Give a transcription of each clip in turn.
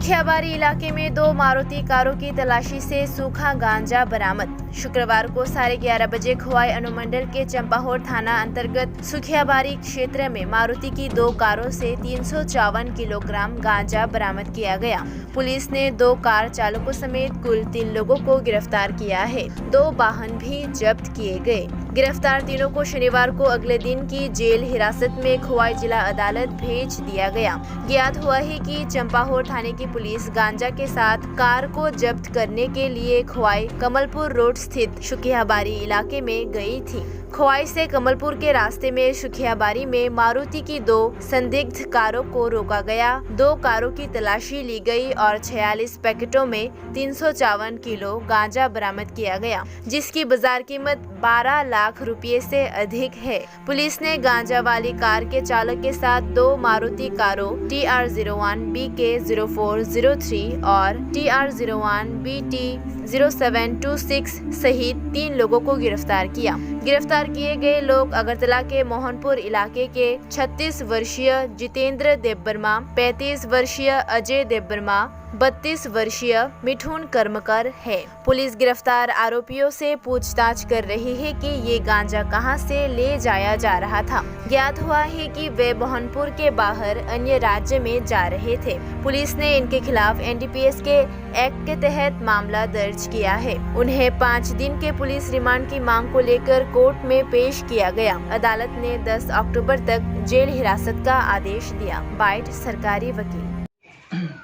सुखियाबारी इलाके में 2 मारुति कारों की तलाशी से सूखा गांजा बरामद। शुक्रवार को 11:30 बजे खोवाई अनुमंडल के चंपाहोर थाना अंतर्गत सुखियाबारी क्षेत्र में मारुति की 2 कारों से 354 किलोग्राम गांजा बरामद किया गया। पुलिस ने 2 कार चालकों समेत कुल 3 लोगों को गिरफ्तार किया है। 2 वाहन भी जब्त किए गए। गिरफ्तार तीनों को शनिवार को अगले दिन की जेल हिरासत में खोवाई जिला अदालत भेज दिया गया। ज्ञात हुआ है कि चंपाहोर थाने की पुलिस गांजा के साथ कार को जब्त करने के लिए खोवाई कमलपुर रोड स्थित सुखियाबारी इलाके में गई थी। खोवाई से कमलपुर के रास्ते में सुखियाबारी में मारुति की 2 संदिग्ध कारों को रोका गया। 2 कारों की तलाशी ली गई और 46 पैकेटों में 354 किलो गांजा बरामद किया गया, जिसकी बाजार कीमत 12 लाख रुपए से अधिक है। पुलिस ने गांजा वाली कार के चालक के साथ 2 मारुति कारों TR01 BK0403 और TR01 BT0726 सहित 3 लोगों को गिरफ्तार किया। गिरफ्तार किए गए लोग अगरतला के मोहनपुर इलाके के 36 वर्षीय जितेंद्र देवबर्मा, 35 वर्षीय अजय देवबर्मा, 32 वर्षीय मिठुन कर्मकर है। पुलिस गिरफ्तार आरोपियों से पूछताछ कर रही है कि ये गांजा कहां से ले जाया जा रहा था। ज्ञात हुआ है कि वे मोहनपुर के बाहर अन्य राज्य में जा रहे थे। पुलिस ने इनके खिलाफ NDPS के एक्ट के तहत मामला दर्ज किया है। उन्हें 5 दिन के पुलिस रिमांड की मांग को लेकर कोर्ट में पेश किया गया। अदालत ने 10 अक्टूबर तक जेल हिरासत का आदेश दिया। बाइट सरकारी वकील।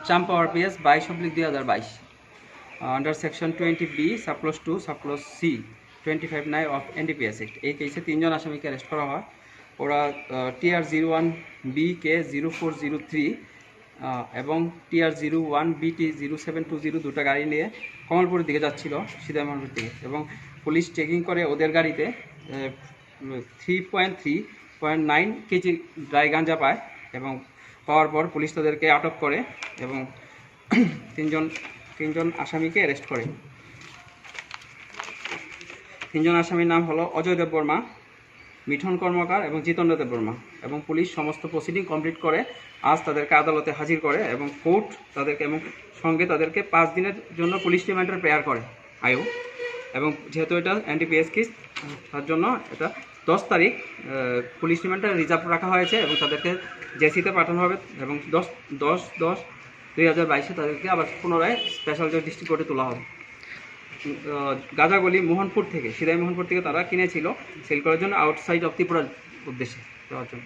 चांपाहोर PS 22/2022 under section 20B subclause 2 subclause C 25(9) of NDPS act. এই কেসে 3 জন আসামিকে অ্যারেস্ট করা হয়। ওরা TR01 BK0403 এবং TR01 BT0720 দুটো গাড়ি নিয়ে কমলপুরের দিকে যাচ্ছিল, সিধা মোহনপুর দিকে, এবং পুলিশ চেকিং করে ওদের গাড়িতে 3.9 কেজি ড্রাই গাঁজা পায় এবং পাওয়ার পর পুলিশ তাদেরকে আটক করে এবং 3 জন আসামিকে অ্যারেস্ট করে। 3 জন আসামির নাম হলো অজয় দেববর্মা, মিঠুন কর্মকার এবং জিতেন্দ্র দেববর্মা। এবং পুলিশ সমস্ত প্রসিডিং কমপ্লিট করে আজ তাদেরকে আদালতে হাজির করে এবং কোর্ট তাদেরকে এবং সঙ্গে তাদেরকে 5 দিনের জন্য পুলিশ রিমান্ডের প্রেয়ার করে আয়ু। এবং যেহেতু এটা NDPS কেস, তার জন্য এটা 10 তারিখ পুলিশ রিমান্ডটা রিজার্ভ রাখা হয়েছে এবং তাদেরকে জেসিতে পাঠানো হবে এবং 10/10/2022 তাদেরকে আবার পুনরায় স্পেশাল জজ ডিস্ট্রিক্ট কোর্টে তোলা হবে। গাঁজাগুলি মোহনপুর থেকে, সিধাই মোহনপুর থেকে তারা কিনেছিল সেল করার জন্য, আউটসাইড অফ ত্রিপুরার উদ্দেশ্যে দেওয়ার জন্য।